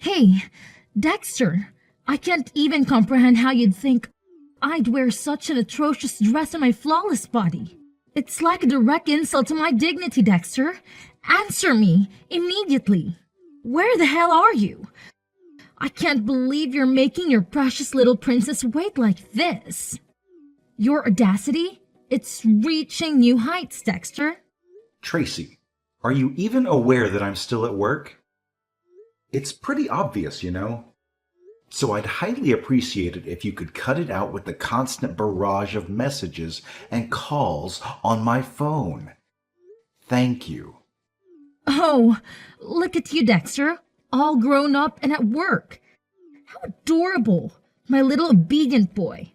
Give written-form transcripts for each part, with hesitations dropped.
Hey, Dexter, I can't even comprehend how you'd think I'd wear such an atrocious dress on my flawless body. It's like a direct insult to my dignity, Dexter. Answer me immediately. Where the hell are you? I can't believe you're making your precious little princess wait like this. Your audacity? It's reaching new heights, Dexter. Tracy, are you even aware that I'm still at work? It's pretty obvious, you know. So I'd highly appreciate it if you could cut it out with the constant barrage of messages and calls on my phone. Thank you. Oh, look at you, Dexter, all grown up and at work. How adorable, my little obedient boy.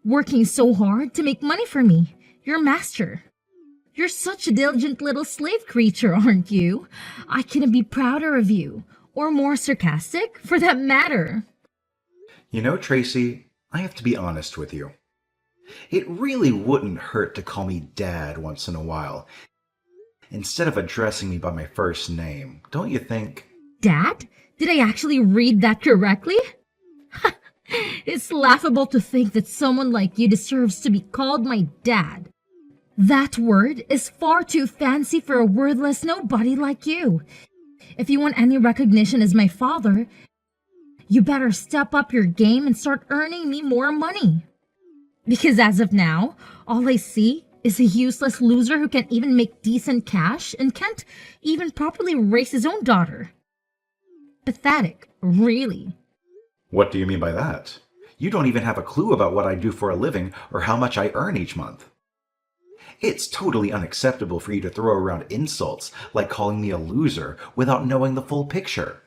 Working so hard to make money for me, your master. You're such a diligent little slave creature, aren't you? I couldn't be prouder of you, or more sarcastic, for that matter. You know, Tracy, I have to be honest with you. It really wouldn't hurt to call me Dad once in a while, instead of addressing me by my first name, don't you think? Dad? Did I actually read that correctly? It's laughable to think that someone like you deserves to be called my dad. That word is far too fancy for a wordless nobody like you. If you want any recognition as my father, you better step up your game and start earning me more money. Because as of now, all I see is a useless loser who can't even make decent cash and can't even properly raise his own daughter. Pathetic, really. What do you mean by that? You don't even have a clue about what I do for a living or how much I earn each month. It's totally unacceptable for you to throw around insults like calling me a loser without knowing the full picture.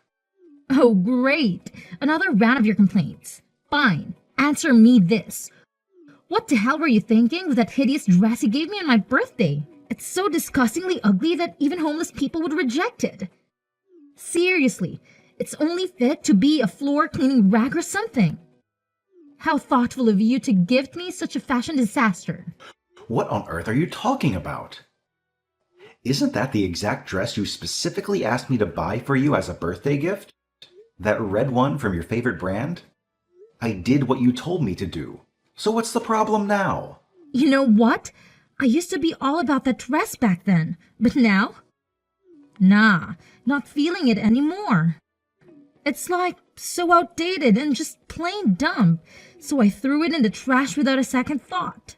Oh, great. Another round of your complaints. Fine. Answer me this. What the hell were you thinking with that hideous dress you gave me on my birthday? It's so disgustingly ugly that even homeless people would reject it. Seriously, it's only fit to be a floor cleaning rag or something. How thoughtful of you to gift me such a fashion disaster. What on earth are you talking about? Isn't that the exact dress you specifically asked me to buy for you as a birthday gift? That red one from your favorite brand? I did what you told me to do. So what's the problem now? You know what? I used to be all about that dress back then, but now? Nah, not feeling it anymore. It's like so outdated and just plain dumb, so I threw it in the trash without a second thought.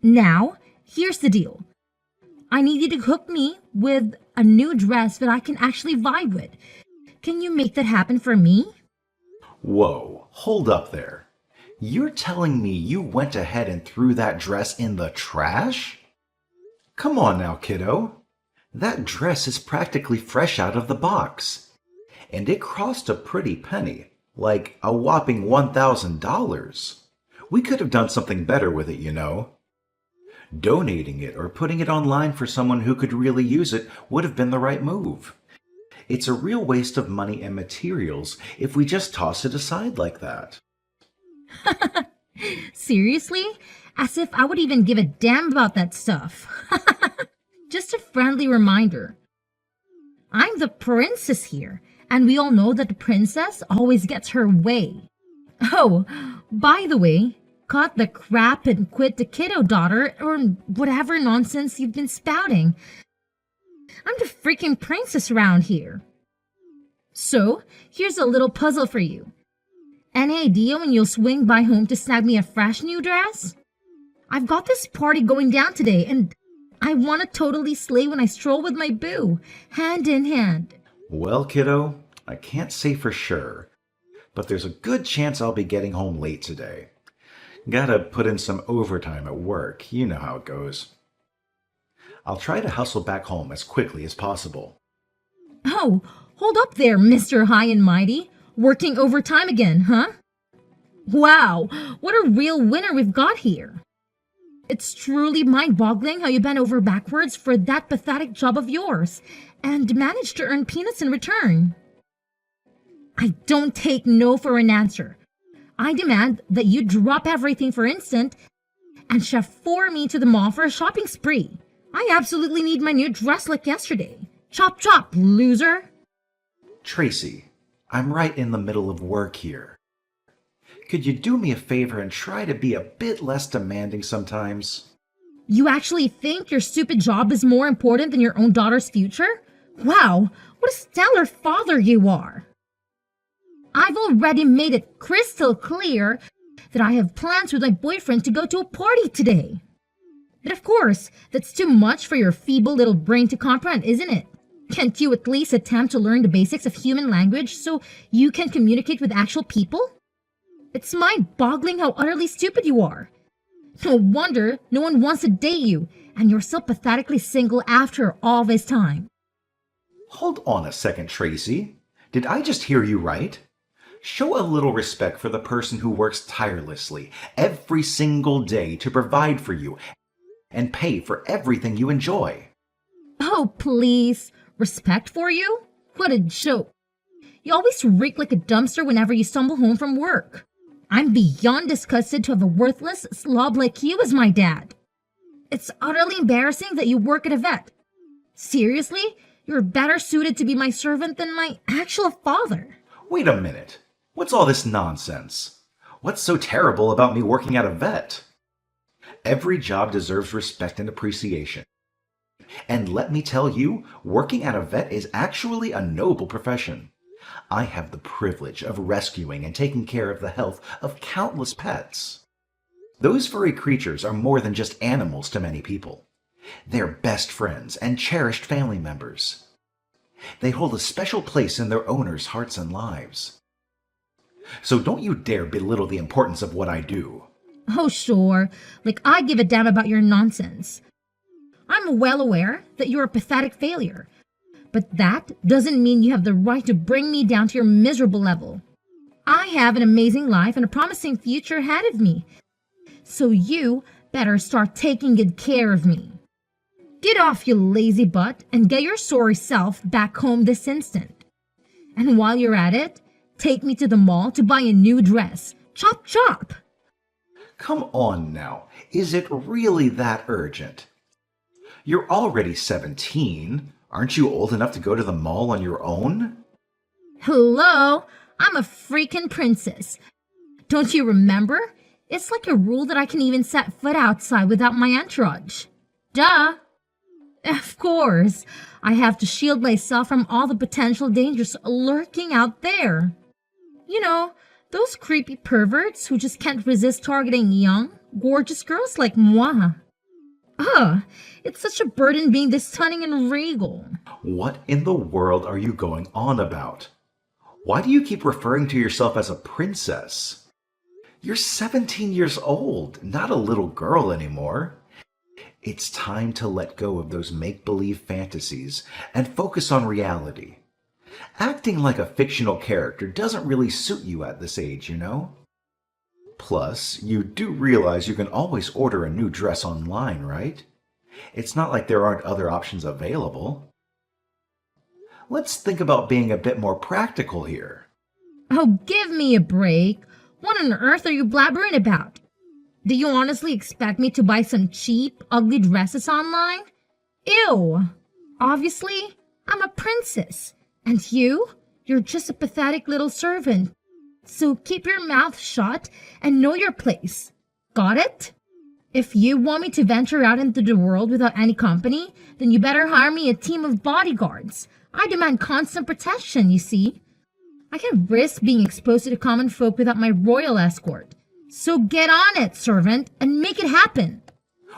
Now, here's the deal. I need you to hook me with a new dress that I can actually vibe with. Can you make that happen for me? Whoa, hold up there. You're telling me you went ahead and threw that dress in the trash? Come on now, kiddo. That dress is practically fresh out of the box. And it cost a pretty penny, like a whopping $1,000. We could have done something better with it, you know. Donating it or putting it online for someone who could really use it would have been the right move. It's a real waste of money and materials if we just toss it aside like that. Seriously? As if I would even give a damn about that stuff. Just a friendly reminder. I'm the princess here, and we all know that the princess always gets her way. Oh, by the way, cut the crap and quit the kiddo daughter or whatever nonsense you've been spouting. I'm the freaking princess around here. So, here's a little puzzle for you. Any idea when you'll swing by home to snag me a fresh new dress? I've got this party going down today, and I want to totally slay when I stroll with my boo, hand in hand. Well, kiddo, I can't say for sure, but there's a good chance I'll be getting home late today. Gotta put in some overtime at work, you know how it goes. I'll try to hustle back home as quickly as possible. Oh, hold up there, Mr. High and Mighty. Working overtime again, huh? Wow, what a real winner we've got here. It's truly mind-boggling how you bent over backwards for that pathetic job of yours and managed to earn peanuts in return. I don't take no for an answer. I demand that you drop everything for instant and chauffeur me to the mall for a shopping spree. I absolutely need my new dress like yesterday. Chop chop, loser. Tracy, I'm right in the middle of work here. Could you do me a favor and try to be a bit less demanding sometimes? You actually think your stupid job is more important than your own daughter's future? Wow, what a stellar father you are! I've already made it crystal clear that I have plans with my boyfriend to go to a party today. And of course, that's too much for your feeble little brain to comprehend, isn't it? Can't you at least attempt to learn the basics of human language so you can communicate with actual people? It's mind-boggling how utterly stupid you are. No wonder no one wants to date you, and you're so pathetically single after all this time. Hold on a second, Tracy. Did I just hear you right? Show a little respect for the person who works tirelessly every single day to provide for you and pay for everything you enjoy. Oh, please. Respect for you? What a joke. You always reek like a dumpster whenever you stumble home from work. I'm beyond disgusted to have a worthless slob like you as my dad. It's utterly embarrassing that you work at a vet. Seriously? You're better suited to be my servant than my actual father. Wait a minute. What's all this nonsense? What's so terrible about me working at a vet? Every job deserves respect and appreciation. And let me tell you, working at a vet is actually a noble profession. I have the privilege of rescuing and taking care of the health of countless pets. Those furry creatures are more than just animals to many people. They're best friends and cherished family members. They hold a special place in their owners' hearts and lives. So don't you dare belittle the importance of what I do. Oh, sure. Like I give a damn about your nonsense. I'm well aware that you're a pathetic failure. But that doesn't mean you have the right to bring me down to your miserable level. I have an amazing life and a promising future ahead of me. So you better start taking good care of me. Get off, you lazy butt, and get your sorry self back home this instant. And while you're at it, take me to the mall to buy a new dress. Chop chop! Come on now. Is it really that urgent? You're already 17. Aren't you old enough to go to the mall on your own? Hello? I'm a freaking princess. Don't you remember? It's like a rule that I can even set foot outside without my entourage. Duh! Of course, I have to shield myself from all the potential dangers lurking out there. You know, those creepy perverts who just can't resist targeting young, gorgeous girls like moi. Ugh, it's such a burden being this stunning and regal. What in the world are you going on about? Why do you keep referring to yourself as a princess? You're 17 years old, not a little girl anymore. It's time to let go of those make-believe fantasies and focus on reality. Acting like a fictional character doesn't really suit you at this age, you know? Plus, you do realize you can always order a new dress online, right? It's not like there aren't other options available. Let's think about being a bit more practical here. Oh, give me a break. What on earth are you blabbering about? Do you honestly expect me to buy some cheap, ugly dresses online? Ew! Obviously, I'm a princess. And you're just a pathetic little servant. So keep your mouth shut and know your place. Got it? If you want me to venture out into the world without any company, then you better hire me a team of bodyguards. I demand constant protection, you see. I can't risk being exposed to the common folk without my royal escort. So get on it, servant, and make it happen.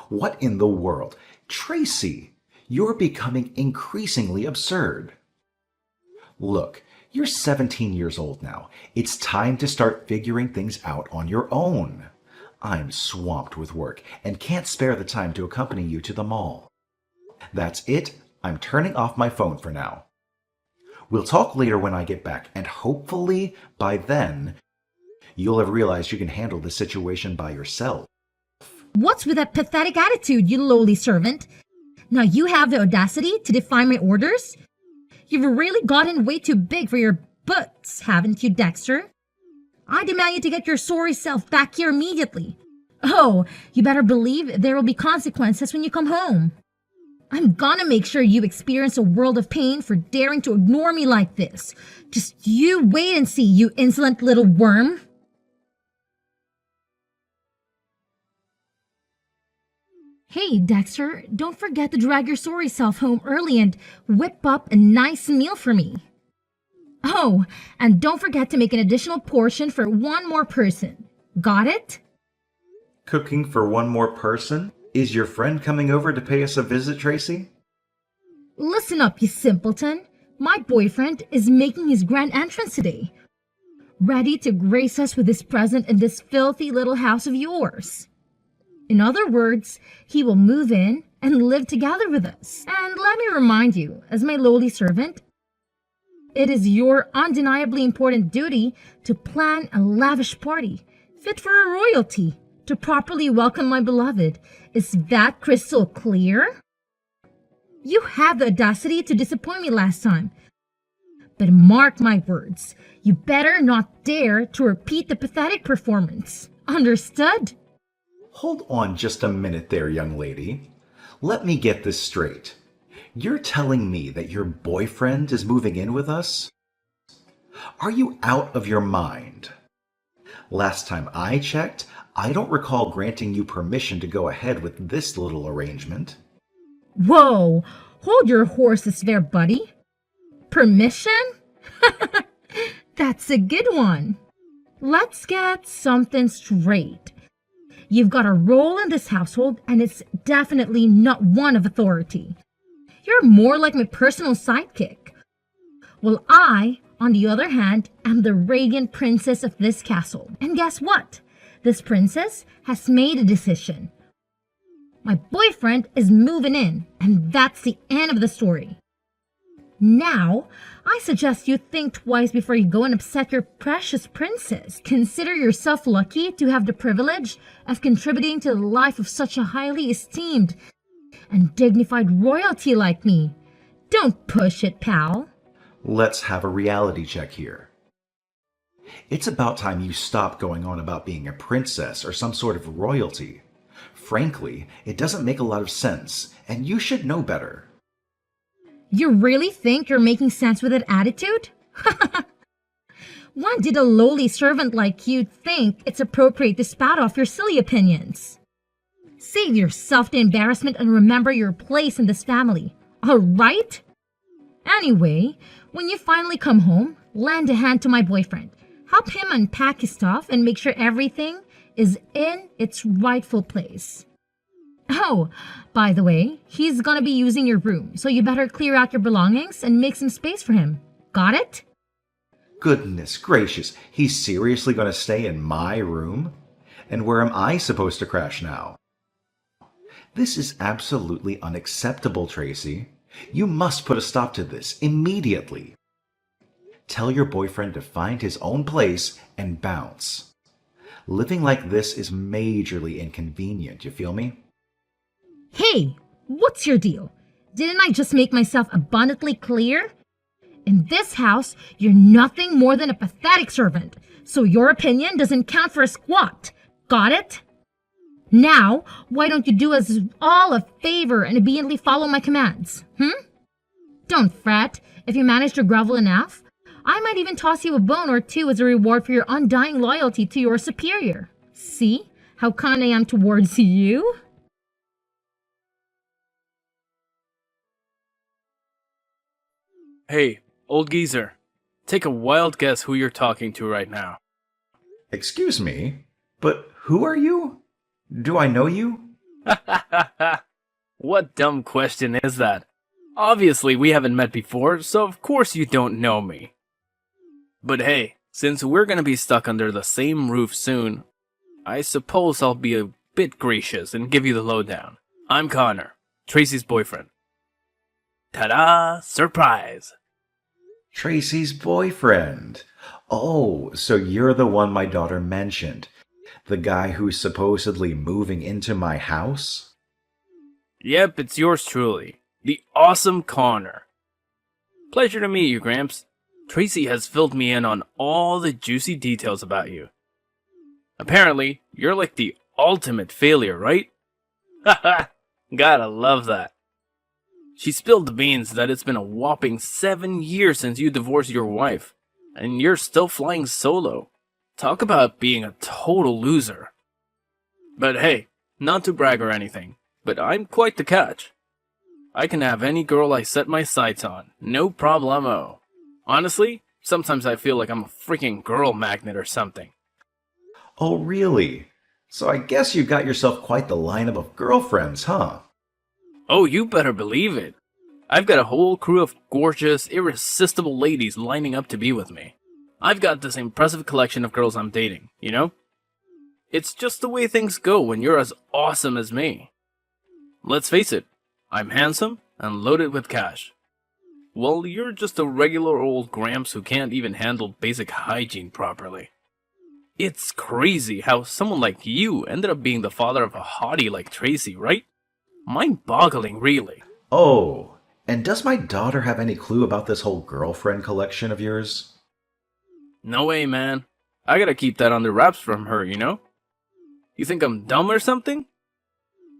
What in the world? Tracy, you're becoming increasingly absurd. Look, you're 17 years old now. It's time to start figuring things out on your own. I'm swamped with work and can't spare the time to accompany you to the mall. That's it. I'm turning off my phone for now. We'll talk later when I get back, and hopefully by then, you'll have realized you can handle the situation by yourself. What's with that pathetic attitude, you lowly servant? Now you have the audacity to defy my orders? You've really gotten way too big for your butts, haven't you, Dexter? I demand you to get your sorry self back here immediately. Oh, you better believe there will be consequences when you come home. I'm gonna make sure you experience a world of pain for daring to ignore me like this. Just you wait and see, you insolent little worm. Hey, Dexter, don't forget to drag your sorry self home early and whip up a nice meal for me. Oh, and don't forget to make an additional portion for one more person. Got it? Cooking for one more person? Is your friend coming over to pay us a visit, Tracy? Listen up, you simpleton. My boyfriend is making his grand entrance today, ready to grace us with his presence in this filthy little house of yours. In other words, he will move in and live together with us. And let me remind you, as my lowly servant, it is your undeniably important duty to plan a lavish party, fit for a royalty, to properly welcome my beloved. Is that crystal clear? You had the audacity to disappoint me last time. But mark my words, you better not dare to repeat the pathetic performance. Understood? Hold on just a minute there, young lady. Let me get this straight. You're telling me that your boyfriend is moving in with us? Are you out of your mind? Last time I checked, I don't recall granting you permission to go ahead with this little arrangement. Whoa, hold your horses there, buddy. Permission? That's a good one. Let's get something straight. You've got a role in this household, and it's definitely not one of authority. You're more like my personal sidekick. Well, I, on the other hand, am the radiant princess of this castle. And guess what? This princess has made a decision. My boyfriend is moving in, and that's the end of the story. Now, I suggest you think twice before you go and upset your precious princess. Consider yourself lucky to have the privilege of contributing to the life of such a highly esteemed and dignified royalty like me. Don't push it, pal. Let's have a reality check here. It's about time you stop going on about being a princess or some sort of royalty. Frankly, it doesn't make a lot of sense, and you should know better. You really think you're making sense with that attitude? When did a lowly servant like you think it's appropriate to spout off your silly opinions? Save yourself the embarrassment and remember your place in this family, all right? Anyway, when you finally come home, lend a hand to my boyfriend. Help him unpack his stuff and make sure everything is in its rightful place. Oh, by the way, he's gonna be using your room, so you better clear out your belongings and make some space for him. Got it? Goodness gracious, he's seriously going to stay in my room? And where am I supposed to crash now? This is absolutely unacceptable, Tracy. You must put a stop to this immediately. Tell your boyfriend to find his own place and bounce. Living like this is majorly inconvenient, you feel me? Hey, what's your deal? Didn't I just make myself abundantly clear? In this house, you're nothing more than a pathetic servant, so your opinion doesn't count for a squat. Got it? Now, why don't you do us all a favor and obediently follow my commands? Don't fret. If you manage to grovel enough, I might even toss you a bone or two as a reward for your undying loyalty to your superior. See how kind I am towards you? Hey, old geezer, take a wild guess who you're talking to right now. Excuse me, but who are you? Do I know you? What dumb question is that? Obviously, we haven't met before, so of course you don't know me. But hey, since we're gonna be stuck under the same roof soon, I suppose I'll be a bit gracious and give you the lowdown. I'm Connor, Tracy's boyfriend. Ta-da! Surprise! Tracy's boyfriend. Oh, so you're the one my daughter mentioned. The guy who's supposedly moving into my house? Yep, it's yours truly, the awesome Connor. Pleasure to meet you, Gramps. Tracy has filled me in on all the juicy details about you. Apparently, you're like the ultimate failure, right? Haha, gotta love that. She spilled the beans that it's been a whopping 7 years since you divorced your wife, and you're still flying solo. Talk about being a total loser. But hey, not to brag or anything, but I'm quite the catch. I can have any girl I set my sights on, no problemo. Honestly, sometimes I feel like I'm a freaking girl magnet or something. Oh, really? So I guess you got yourself quite the lineup of girlfriends, huh? Oh, you better believe it. I've got a whole crew of gorgeous, irresistible ladies lining up to be with me. I've got this impressive collection of girls I'm dating, you know? It's just the way things go when you're as awesome as me. Let's face it, I'm handsome and loaded with cash. Well, you're just a regular old Gramps who can't even handle basic hygiene properly. It's crazy how someone like you ended up being the father of a hottie like Tracy, right? Mind-boggling, really. Oh, and does my daughter have any clue about this whole girlfriend collection of yours? No way, man. I gotta keep that under wraps from her, you know? You think I'm dumb or something?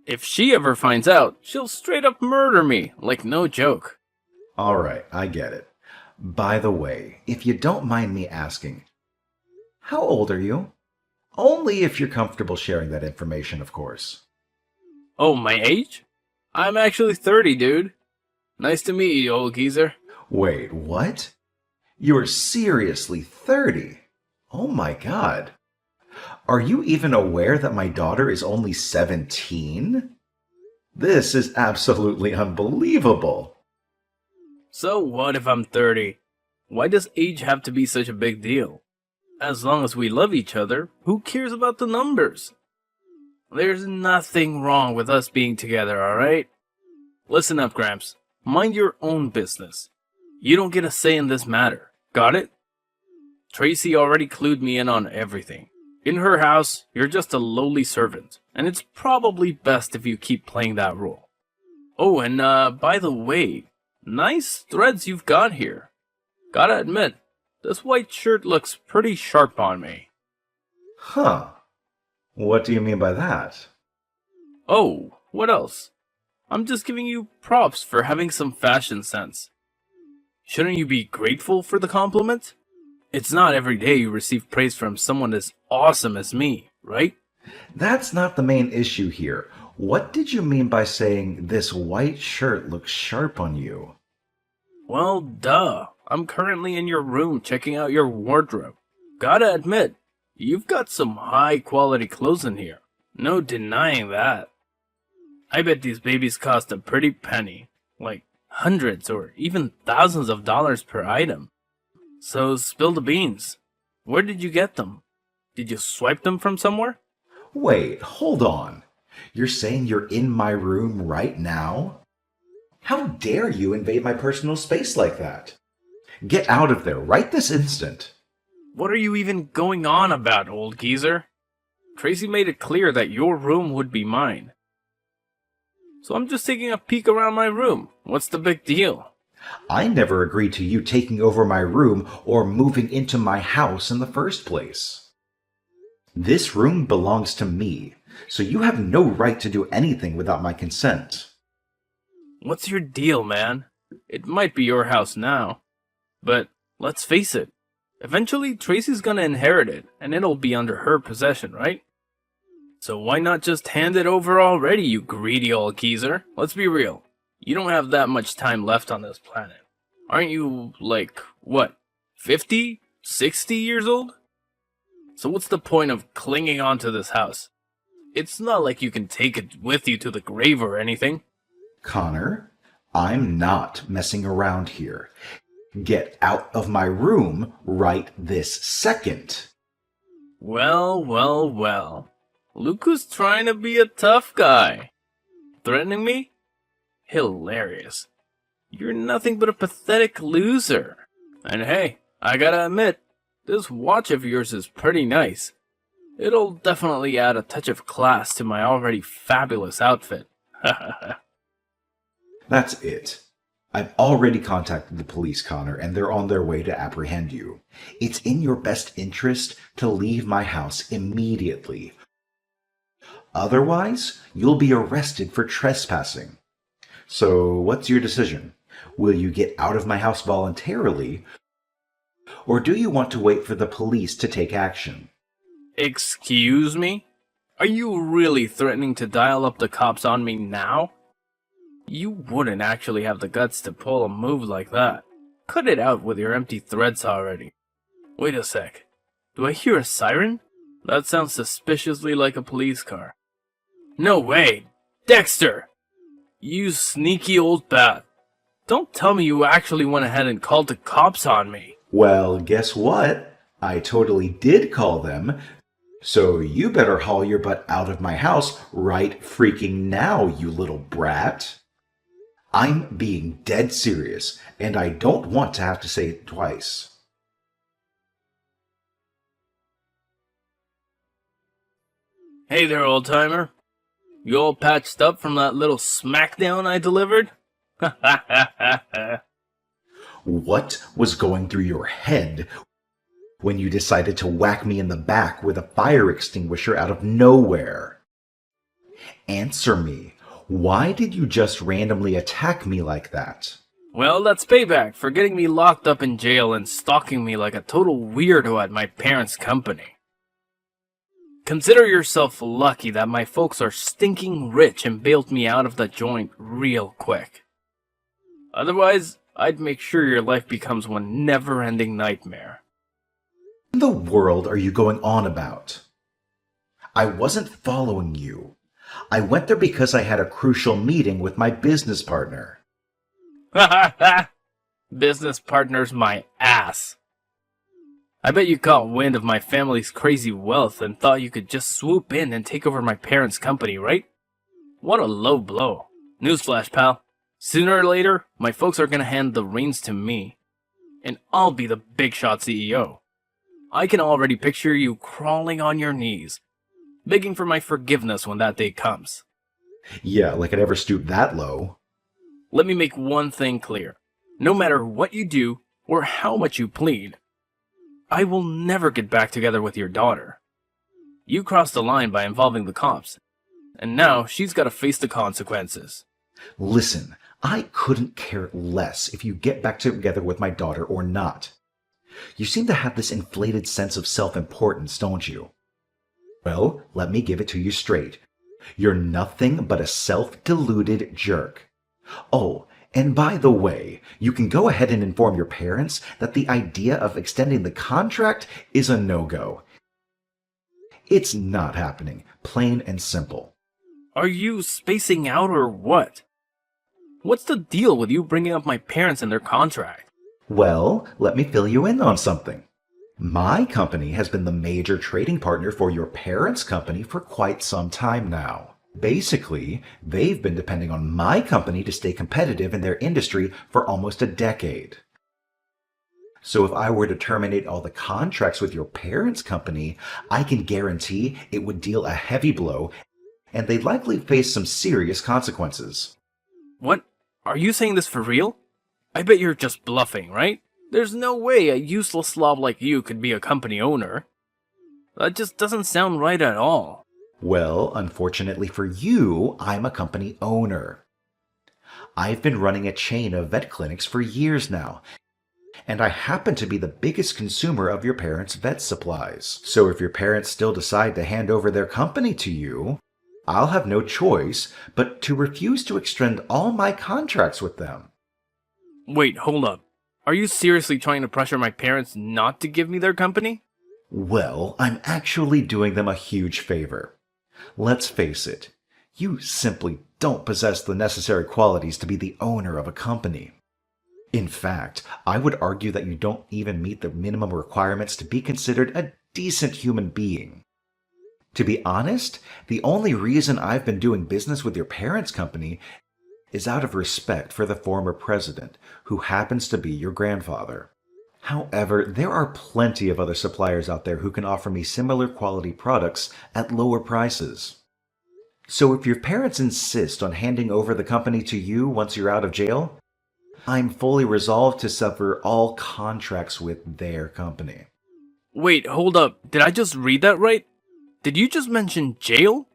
If she ever finds out, she'll straight up murder me, like no joke. Alright, I get it. By the way, if you don't mind me asking, how old are you? Only if you're comfortable sharing that information, of course. Oh, my age? I'm actually 30, dude. Nice to meet you, old geezer. Wait, what? You're seriously 30? Oh my god. Are you even aware that my daughter is only 17? This is absolutely unbelievable. So what if I'm 30? Why does age have to be such a big deal? As long as we love each other, who cares about the numbers? There's nothing wrong with us being together, alright? Listen up, Gramps. Mind your own business. You don't get a say in this matter. Got it? Tracy already clued me in on everything. In her house, you're just a lowly servant, and it's probably best if you keep playing that role. Oh, and by the way, nice threads you've got here. Gotta admit, this white shirt looks pretty sharp on me. Huh. What do you mean by that? Oh, what else? I'm just giving you props for having some fashion sense. Shouldn't you be grateful for the compliment? It's not every day you receive praise from someone as awesome as me, right? That's not the main issue here. What did you mean by saying this white shirt looks sharp on you? Well, duh. I'm currently in your room checking out your wardrobe. Gotta admit, you've got some high-quality clothes in here. No denying that. I bet these babies cost a pretty penny. Like hundreds or even thousands of dollars per item. So spill the beans. Where did you get them? Did you swipe them from somewhere? Wait, hold on. You're saying you're in my room right now? How dare you invade my personal space like that? Get out of there right this instant. What are you even going on about, old geezer? Tracy made it clear that your room would be mine. So I'm just taking a peek around my room. What's the big deal? I never agreed to you taking over my room or moving into my house in the first place. This room belongs to me, so you have no right to do anything without my consent. What's your deal, man? It might be your house now, but let's face it. Eventually, Tracy's gonna inherit it, and it'll be under her possession, right? So why not just hand it over already, you greedy old geezer? Let's be real. You don't have that much time left on this planet. Aren't you, like, what, 50? 60 years old? So what's the point of clinging onto this house? It's not like you can take it with you to the grave or anything. Connor, I'm not messing around here. Get out of my room right this second. Well, well, well. Luke was trying to be a tough guy. Threatening me? Hilarious. You're nothing but a pathetic loser. And hey, I gotta admit, this watch of yours is pretty nice. It'll definitely add a touch of class to my already fabulous outfit. That's it. I've already contacted the police, Connor, and they're on their way to apprehend you. It's in your best interest to leave my house immediately. Otherwise, you'll be arrested for trespassing. So, what's your decision? Will you get out of my house voluntarily, or do you want to wait for the police to take action? Excuse me? Are you really threatening to dial up the cops on me now? You wouldn't actually have the guts to pull a move like that. Cut it out with your empty threats already. Wait a sec. Do I hear a siren? That sounds suspiciously like a police car. No way! Dexter! You sneaky old bat. Don't tell me you actually went ahead and called the cops on me. Well, guess what? I totally did call them. So you better haul your butt out of my house right freaking now, you little brat. I'm being dead serious, and I don't want to have to say it twice. Hey there, old-timer. You all patched up from that little smackdown I delivered? Ha ha ha ha ha. What was going through your head when you decided to whack me in the back with a fire extinguisher out of nowhere? Answer me. Why did you just randomly attack me like that? Well, that's payback for getting me locked up in jail and stalking me like a total weirdo at my parents' company. Consider yourself lucky that my folks are stinking rich and bailed me out of the joint real quick. Otherwise, I'd make sure your life becomes one never-ending nightmare. What in the world are you going on about? I wasn't following you. I went there because I had a crucial meeting with my business partner. Ha ha ha! Business partner's my ass. I bet you caught wind of my family's crazy wealth and thought you could just swoop in and take over my parents' company, right? What a low blow. Newsflash, pal. Sooner or later, my folks are gonna hand the reins to me, and I'll be the big shot CEO. I can already picture you crawling on your knees, begging for my forgiveness when that day comes. Yeah, like I'd ever stoop that low. Let me make one thing clear. No matter what you do, or how much you plead, I will never get back together with your daughter. You crossed the line by involving the cops, and now she's gotta face the consequences. Listen, I couldn't care less if you get back together with my daughter or not. You seem to have this inflated sense of self-importance, don't you? Well, let me give it to you straight. You're nothing but a self-deluded jerk. Oh, and by the way, you can go ahead and inform your parents that the idea of extending the contract is a no-go. It's not happening, plain and simple. Are you spacing out or what? What's the deal with you bringing up my parents and their contract? Well, let me fill you in on something. My company has been the major trading partner for your parents' company for quite some time now. Basically, they've been depending on my company to stay competitive in their industry for almost a decade. So if I were to terminate all the contracts with your parents' company, I can guarantee it would deal a heavy blow, and they'd likely face some serious consequences. What? Are you saying this for real? I bet you're just bluffing, right? There's no way a useless slob like you could be a company owner. That just doesn't sound right at all. Well, unfortunately for you, I'm a company owner. I've been running a chain of vet clinics for years now, and I happen to be the biggest consumer of your parents' vet supplies. So if your parents still decide to hand over their company to you, I'll have no choice but to refuse to extend all my contracts with them. Wait, hold up. Are you seriously trying to pressure my parents not to give me their company? Well, I'm actually doing them a huge favor. Let's face it, you simply don't possess the necessary qualities to be the owner of a company. In fact, I would argue that you don't even meet the minimum requirements to be considered a decent human being. To be honest, the only reason I've been doing business with your parents' company is out of respect for the former president, who happens to be your grandfather. However, there are plenty of other suppliers out there who can offer me similar quality products at lower prices. So if your parents insist on handing over the company to you once you're out of jail, I'm fully resolved to sever all contracts with their company. Wait, hold up. Did I just read that right? Did you just mention jail?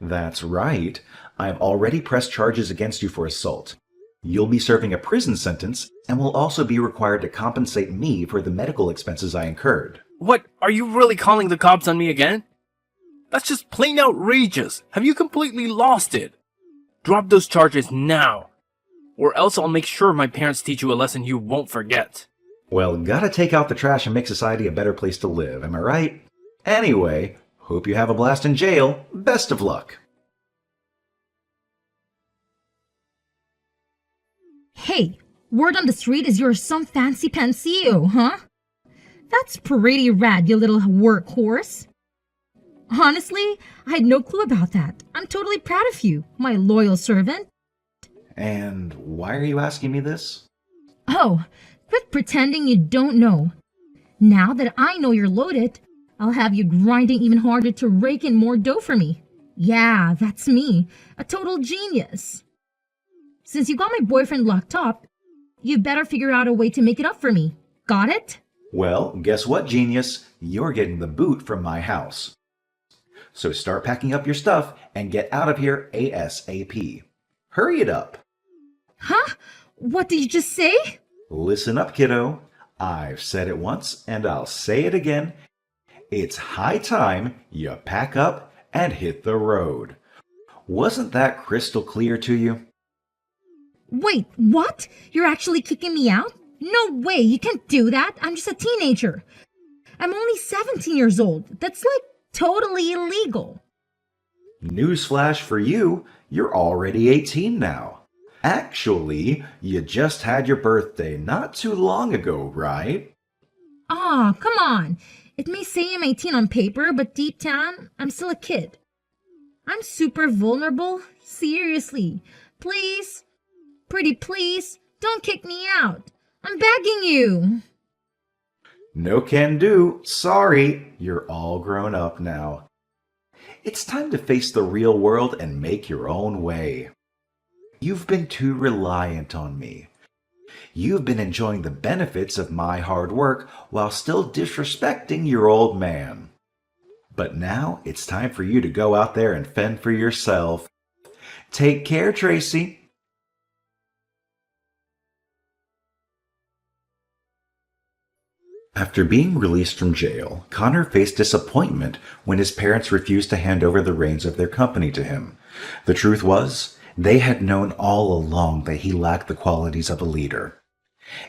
That's right. I have already pressed charges against you for assault. You'll be serving a prison sentence and will also be required to compensate me for the medical expenses I incurred. What? Are you really calling the cops on me again? That's just plain outrageous. Have you completely lost it? Drop those charges now, or else I'll make sure my parents teach you a lesson you won't forget. Well, gotta take out the trash and make society a better place to live, am I right? Anyway, hope you have a blast in jail. Best of luck. Hey, word on the street is you're some fancy pansio, huh? That's pretty rad, you little workhorse. Honestly, I had no clue about that. I'm totally proud of you, my loyal servant. And why are you asking me this? Oh, quit pretending you don't know. Now that I know you're loaded, I'll have you grinding even harder to rake in more dough for me. Yeah, that's me, a total genius. Since you got my boyfriend locked up, you better figure out a way to make it up for me. Got it? Well, guess what, genius? You're getting the boot from my house. So start packing up your stuff and get out of here ASAP. Hurry it up. Huh? What did you just say? Listen up, kiddo. I've said it once and I'll say it again. It's high time you pack up and hit the road. Wasn't that crystal clear to you? Wait, what? You're actually kicking me out? No way, you can't do that. I'm just a teenager. I'm only 17 years old. That's like totally illegal. Newsflash for you, you're already 18 now. Actually, you just had your birthday not too long ago, right? Aw, come on. It may say I'm 18 on paper, but deep down, I'm still a kid. I'm super vulnerable. Seriously. Please, pretty please, don't kick me out. I'm begging you. No can do. Sorry, you're all grown up now. It's time to face the real world and make your own way. You've been too reliant on me. You've been enjoying the benefits of my hard work while still disrespecting your old man. But now it's time for you to go out there and fend for yourself. Take care, Tracy. After being released from jail, Connor faced disappointment when his parents refused to hand over the reins of their company to him. The truth was, they had known all along that he lacked the qualities of a leader.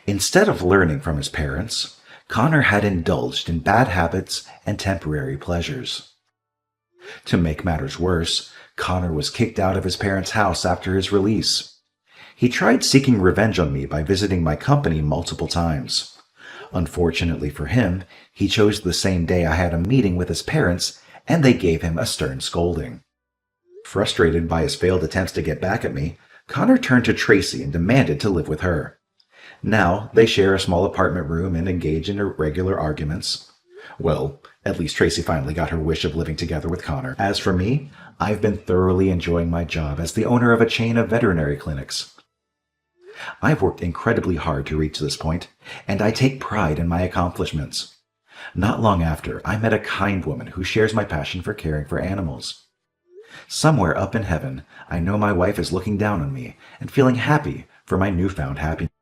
Instead of learning from his parents, Connor had indulged in bad habits and temporary pleasures. To make matters worse, Connor was kicked out of his parents' house after his release. He tried seeking revenge on me by visiting my company multiple times. Unfortunately for him, he chose the same day I had a meeting with his parents, and they gave him a stern scolding. Frustrated by his failed attempts to get back at me, Connor turned to Tracy and demanded to live with her. Now, they share a small apartment room and engage in irregular arguments. Well, at least Tracy finally got her wish of living together with Connor. As for me, I've been thoroughly enjoying my job as the owner of a chain of veterinary clinics. I've worked incredibly hard to reach this point, and I take pride in my accomplishments. Not long after, I met a kind woman who shares my passion for caring for animals. Somewhere up in heaven, I know my wife is looking down on me and feeling happy for my newfound happiness.